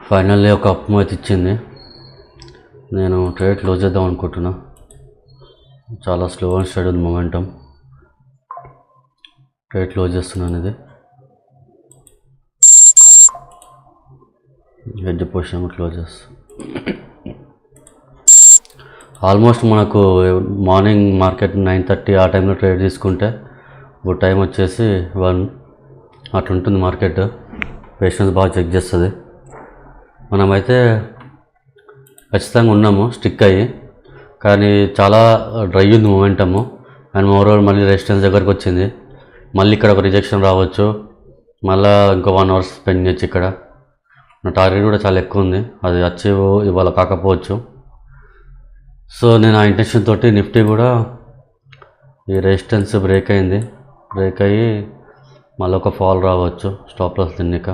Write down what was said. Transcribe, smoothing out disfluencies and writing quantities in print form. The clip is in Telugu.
ఫైనల్లీ ఒక అప్ మూవ్ అయితే ఇచ్చింది. నేను ట్రేడ్ క్లోజ్ చేద్దాం అనుకుంటున్నా. చాలా స్లో అండ్ స్టడీ ఉంది మొమెంటం. ట్రేడ్ క్లోజ్ చేస్తున్నాను. ఇది హెడ్జ్ పొజిషన్ క్లోజ్ చేస్తాను. ఆల్మోస్ట్ మనకు మార్నింగ్ మార్కెట్ 9:30 ఆ టైంలో ట్రేడ్ తీసుకుంటే ఇప్పుడు టైం వచ్చేసి 1 అట్లుంటుంది మార్కెట్. పేషెన్స్ బాగా చెక్ చేస్తుంది. మనమైతే ఖచ్చితంగా ఉన్నాము స్టిక్ అయ్యి, కానీ చాలా డ్రై ఉంది మొమెంటము. అండ్ ఓవరాల్ మళ్ళీ రెసిస్టెన్స్ దగ్గరకు వచ్చింది. మళ్ళీ ఇక్కడ ఒక రిజెక్షన్ రావచ్చు, మళ్ళీ ఇంకో 1 అవర్ స్పెండ్ చేయొచ్చు. ఇక్కడ నా టార్గెట్ కూడా చాలా ఎక్కువ ఉంది, అది అచీవ్ ఇవాళ కాకపోవచ్చు. సో నేను ఆ ఇంటెన్షన్ తోటి నిఫ్టీ కూడా ఈ రెసిస్టెన్స్ బ్రేక్ అయింది. బ్రేక్ అయ్యి మళ్ళీ ఒక ఫాల్ రావచ్చు స్టాప్ లాస్ తిన్నాక.